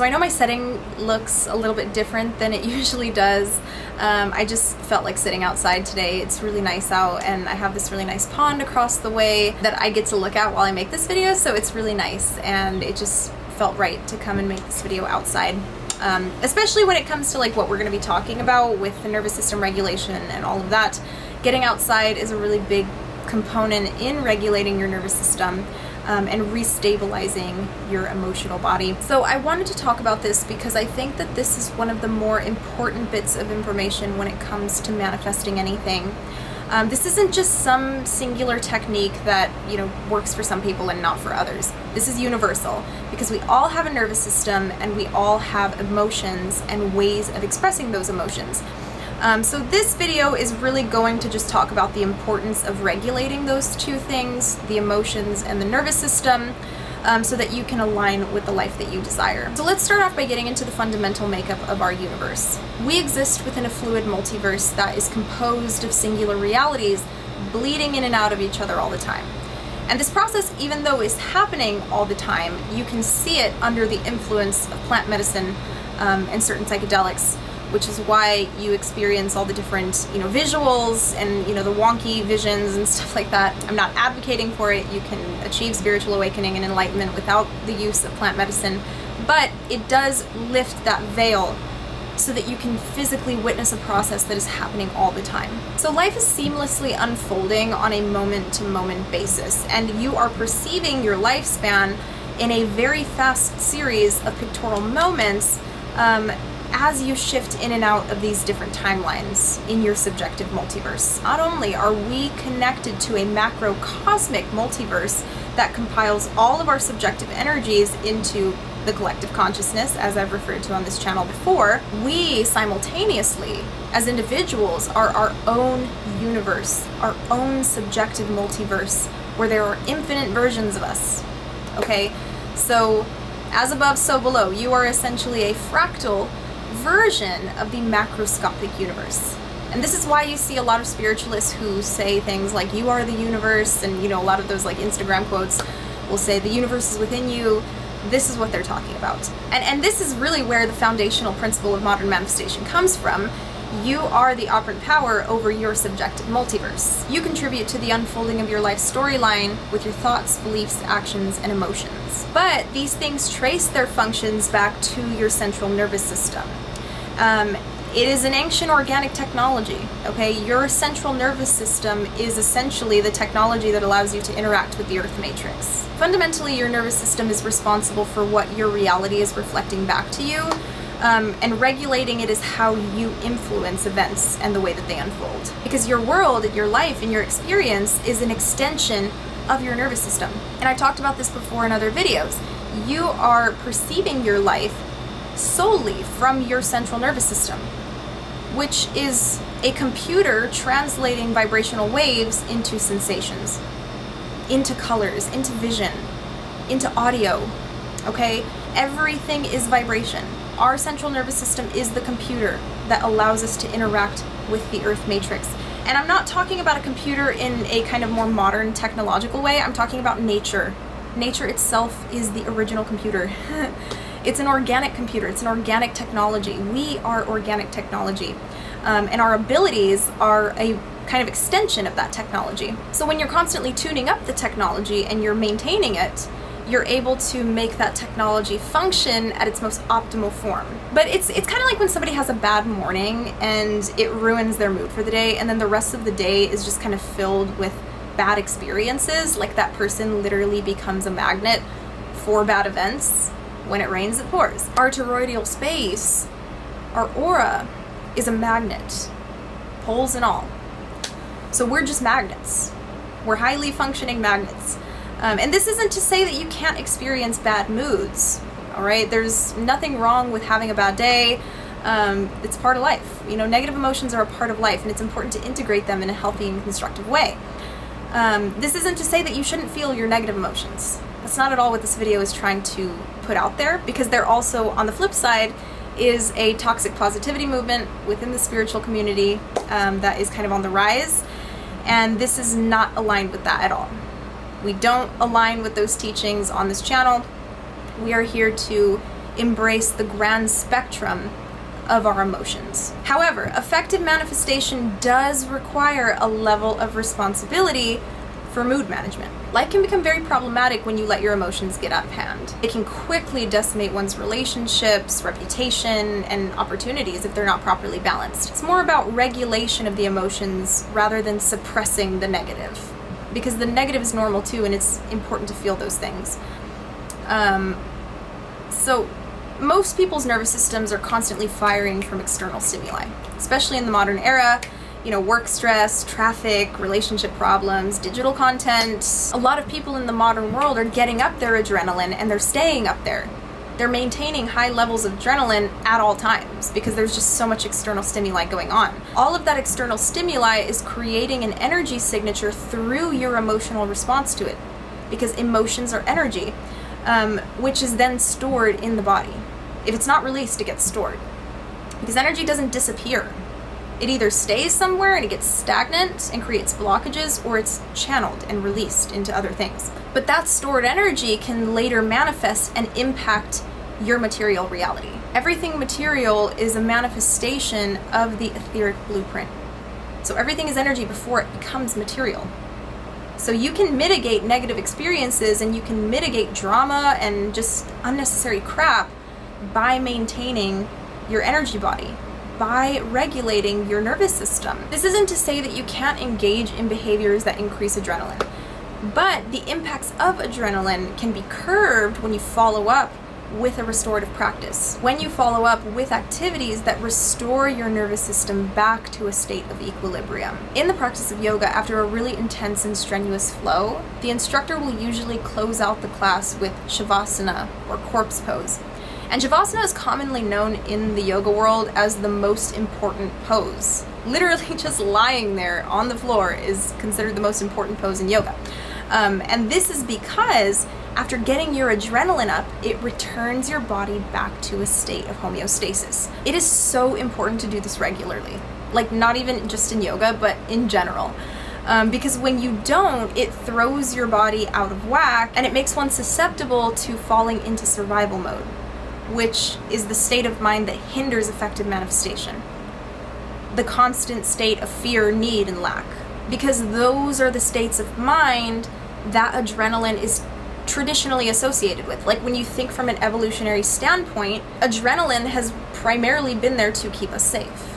So I know my setting looks a little bit different than it usually does. I just felt like sitting outside today. It's really nice out, and I have this really nice pond across the way that I get to look at while I make this video, so it's really nice, and it just felt right to come and make this video outside. Especially when it comes to like what we're going to be talking about with the nervous system regulation and all of that. Getting outside is a really big component in regulating your nervous system and restabilizing your emotional body. So I wanted to talk about this because I think that this is one of the more important bits of information when it comes to manifesting anything. This isn't just some singular technique that, you know, works for some people and not for others. This is universal because we all have a nervous system and we all have emotions and ways of expressing those emotions. So this video is really going to just talk about the importance of regulating those two things, the emotions and the nervous system, so that you can align with the life that you desire. So let's start off by getting into the fundamental makeup of our universe. We exist within a fluid multiverse that is composed of singular realities bleeding in and out of each other all the time. And this process, even though it's happening all the time, you can see it under the influence of plant medicine and certain psychedelics, which is why you experience all the different, you know, visuals and, you know, the wonky visions and stuff like that. I'm not advocating for it. You can achieve spiritual awakening and enlightenment without the use of plant medicine, but it does lift that veil so that you can physically witness a process that is happening all the time. So life is seamlessly unfolding on a moment-to-moment basis, and you are perceiving your lifespan in a very fast series of pictorial moments as you shift in and out of these different timelines in your subjective multiverse. Not only are we connected to a macrocosmic multiverse that compiles all of our subjective energies into the collective consciousness, as I've referred to on this channel before, we simultaneously, as individuals, are our own universe, our own subjective multiverse, where there are infinite versions of us. Okay? So, as above, so below. You are essentially a fractal version of the macroscopic universe. And this is why you see a lot of spiritualists who say things like, you are the universe, and, you know, a lot of those like Instagram quotes will say the universe is within you. This is what they're talking about. And this is really where the foundational principle of modern manifestation comes from. You are the operant power over your subjective multiverse. You contribute to the unfolding of your life storyline with your thoughts, beliefs, actions, and emotions. But these things trace their functions back to your central nervous system. It is an ancient organic technology, okay? Your central nervous system is essentially the technology that allows you to interact with the Earth matrix. Fundamentally, your nervous system is responsible for what your reality is reflecting back to you, and regulating it is how you influence events and the way that they unfold. Because your world, your life, and your experience is an extension of your nervous system. And I talked about this before in other videos. You are perceiving your life solely from your central nervous system, which is a computer translating vibrational waves into sensations, into colors, into vision, into audio, okay? Everything is vibration. Our central nervous system is the computer that allows us to interact with the Earth matrix. And I'm not talking about a computer in a kind of more modern technological way. I'm talking about nature. Nature itself is the original computer. It's an organic computer. It's an organic technology. We are organic technology. And our abilities are a kind of extension of that technology. So when you're constantly tuning up the technology and you're maintaining it, you're able to make that technology function at its most optimal form. But it's kind of like when somebody has a bad morning and it ruins their mood for the day, and then the rest of the day is just kind of filled with bad experiences. Like that person literally becomes a magnet for bad events. When it rains, it pours. Our toroidal space, our aura, is a magnet, poles and all. So we're just magnets. We're highly functioning magnets. And this isn't to say that you can't experience bad moods, all right? There's nothing wrong with having a bad day. It's part of life. You know, negative emotions are a part of life, and it's important to integrate them in a healthy and constructive way. This isn't to say that you shouldn't feel your negative emotions. That's not at all what this video is trying to put out there, because there also, on the flip side, is a toxic positivity movement within the spiritual community that is kind of on the rise, and this is not aligned with that at all. We don't align with those teachings on this channel. We are here to embrace the grand spectrum of our emotions. However, effective manifestation does require a level of responsibility for mood management. Life can become very problematic when you let your emotions get out of hand. It can quickly decimate one's relationships, reputation, and opportunities if they're not properly balanced. It's more about regulation of the emotions rather than suppressing the negative, because the negative is normal too, and it's important to feel those things. So most people's nervous systems are constantly firing from external stimuli, especially in the modern era. Work stress, traffic, relationship problems, digital content. A lot of people in the modern world are getting up their adrenaline, and they're staying up there. They're maintaining high levels of adrenaline at all times because there's just so much external stimuli going on. All of that external stimuli is creating an energy signature through your emotional response to it, because emotions are energy, which is then stored in the body. If it's not released, it gets stored, because energy doesn't disappear. It either stays somewhere and it gets stagnant and creates blockages, or it's channeled and released into other things. But that stored energy can later manifest and impact your material reality. Everything material is a manifestation of the etheric blueprint. So everything is energy before it becomes material. So you can mitigate negative experiences, and you can mitigate drama and just unnecessary crap by maintaining your energy body, by regulating your nervous system. This isn't to say that you can't engage in behaviors that increase adrenaline, but the impacts of adrenaline can be curbed when you follow up with a restorative practice. When you follow up with activities that restore your nervous system back to a state of equilibrium. In the practice of yoga, after a really intense and strenuous flow, the instructor will usually close out the class with Shavasana, or corpse pose. And Shavasana is commonly known in the yoga world as the most important pose. Literally just lying there on the floor is considered the most important pose in yoga. And this is because after getting your adrenaline up, it returns your body back to a state of homeostasis. It is so important to do this regularly. Like, not even just in yoga, but in general. Because when you don't, it throws your body out of whack, and it makes one susceptible to falling into survival mode, which is the state of mind that hinders effective manifestation. The constant state of fear, need, and lack. Because those are the states of mind that adrenaline is traditionally associated with. Like, when you think from an evolutionary standpoint, adrenaline has primarily been there to keep us safe.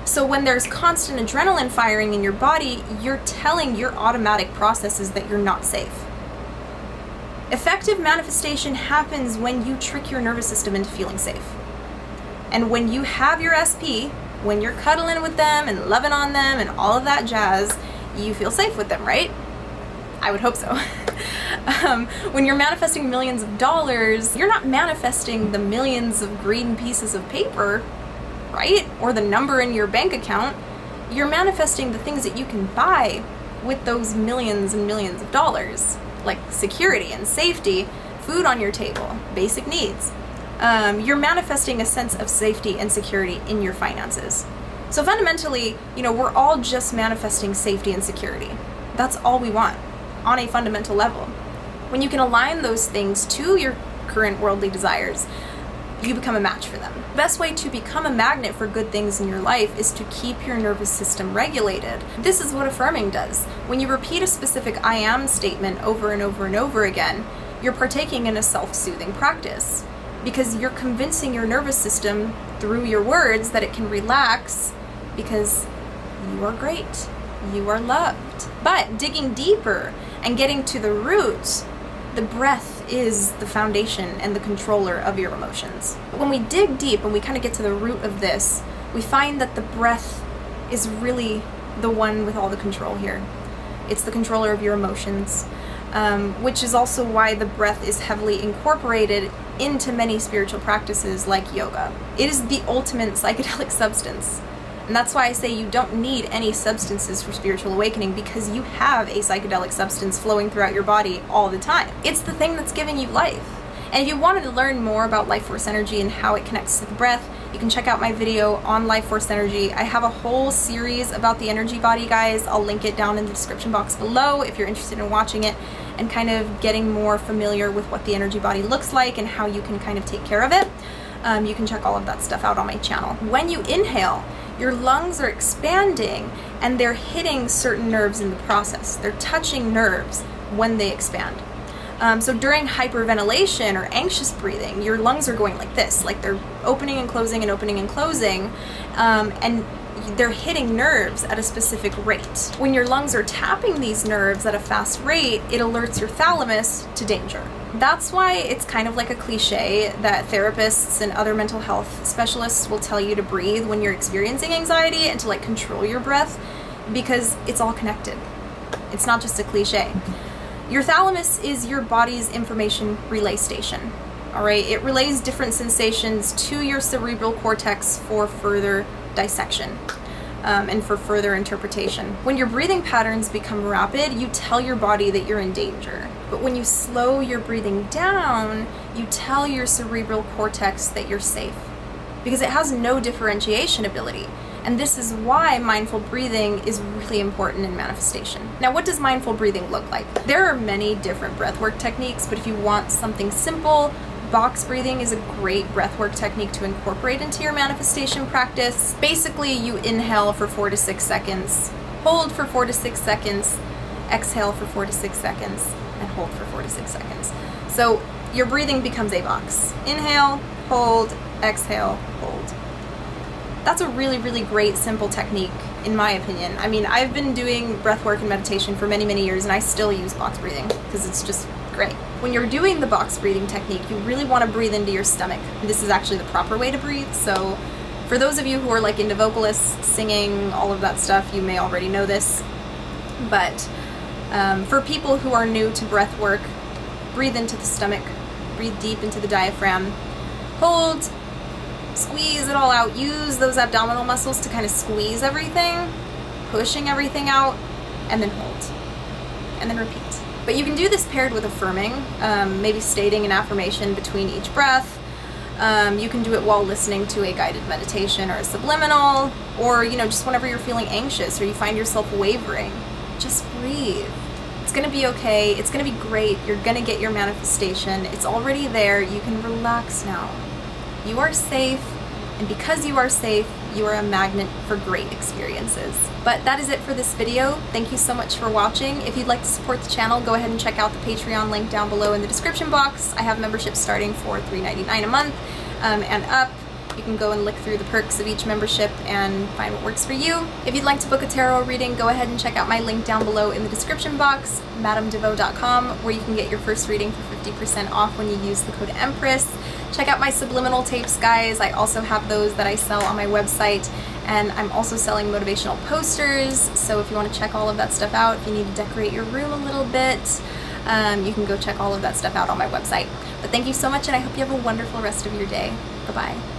So when there's constant adrenaline firing in your body, you're telling your automatic processes that you're not safe. Effective manifestation happens when you trick your nervous system into feeling safe. And when you have your SP, when you're cuddling with them and loving on them and all of that jazz, you feel safe with them, right? I would hope so. When you're manifesting millions of dollars, you're not manifesting the millions of green pieces of paper, right? Or the number in your bank account. You're manifesting the things that you can buy with those millions and millions of dollars. Like security and safety, food on your table, basic needs. You're manifesting a sense of safety and security in your finances. So fundamentally, we're all just manifesting safety and security. That's all we want on a fundamental level. When you can align those things to your current worldly desires, you become a match for them. The best way to become a magnet for good things in your life is to keep your nervous system regulated. This is what affirming does. When you repeat a specific I am statement over and over and over again, you're partaking in a self-soothing practice, because you're convincing your nervous system through your words that it can relax because you are great, you are loved. But digging deeper and getting to the roots, the breath is the foundation and the controller of your emotions. When we dig deep and we kind of get to the root of this, we find that the breath is really the one with all the control here. It's the controller of your emotions, which is also why the breath is heavily incorporated into many spiritual practices like yoga. It is the ultimate psychedelic substance. And that's why I say you don't need any substances for spiritual awakening, because you have a psychedelic substance flowing throughout your body all the time. It's the thing that's giving you life. And if you wanted to learn more about life force energy and how it connects to the breath, you can check out my video on life force energy. I have a whole series about the energy body, guys. I'll link it down in the description box below if you're interested in watching it. and kind of getting more familiar with what the energy body looks like and how you can kind of take care of it, you can check all of that stuff out on my channel. When you inhale, your lungs are expanding and they're hitting certain nerves in the process. They're touching nerves when they expand. So during hyperventilation or anxious breathing, your lungs are going like this, like they're opening and closing and opening and closing, and they're hitting nerves at a specific rate. When your lungs are tapping these nerves at a fast rate, it alerts your thalamus to danger. That's why it's kind of like a cliche that therapists and other mental health specialists will tell you to breathe when you're experiencing anxiety and to like control your breath, because it's all connected. It's not just a cliche. Your thalamus is your body's information relay station. All right, it relays different sensations to your cerebral cortex for further dissection and for further interpretation. When your breathing patterns become rapid, you tell your body that you're in danger. But when you slow your breathing down, you tell your cerebral cortex that you're safe, because it has no differentiation ability. And this is why mindful breathing is really important in manifestation. Now, what does mindful breathing look like? There are many different breathwork techniques, but if you want something simple, box breathing is a great breathwork technique to incorporate into your manifestation practice. Basically, you inhale for 4 to 6 seconds, hold for 4 to 6 seconds, exhale for 4 to 6 seconds, and hold for 4 to 6 seconds. So your breathing becomes a box. Inhale, hold, exhale, hold. That's a really, really great, simple technique, in my opinion. I mean, I've been doing breathwork and meditation for many, many years, and I still use box breathing because it's just great. When you're doing the box breathing technique, you really want to breathe into your stomach. This is actually the proper way to breathe. So for those of you who are like into vocalists, singing, all of that stuff, you may already know this. But for people who are new to breathwork, breathe into the stomach, breathe deep into the diaphragm, hold, squeeze it all out. Use those abdominal muscles to kind of squeeze everything, pushing everything out, and then hold, and then repeat. But you can do this paired with affirming, maybe stating an affirmation between each breath. You can do it while listening to a guided meditation or a subliminal, or just whenever you're feeling anxious or you find yourself wavering. Just breathe. It's gonna be okay. It's gonna be great. You're gonna get your manifestation. It's already there. You can relax now. You are safe, and because you are safe, you are a magnet for great experiences. But that is it for this video. Thank you so much for watching. If you'd like to support the channel, go ahead and check out the Patreon link down below in the description box. I have memberships starting for $3.99 a month and up. You can go and look through the perks of each membership and find what works for you. If you'd like to book a tarot reading, go ahead and check out my link down below in the description box, madamdevoe.com, where you can get your first reading for 50% off when you use the code Empress. Check out my subliminal tapes, guys. I also have those that I sell on my website, and I'm also selling motivational posters. So if you want to check all of that stuff out, if you need to decorate your room a little bit, you can go check all of that stuff out on my website. But thank you so much, and I hope you have a wonderful rest of your day. Bye-bye.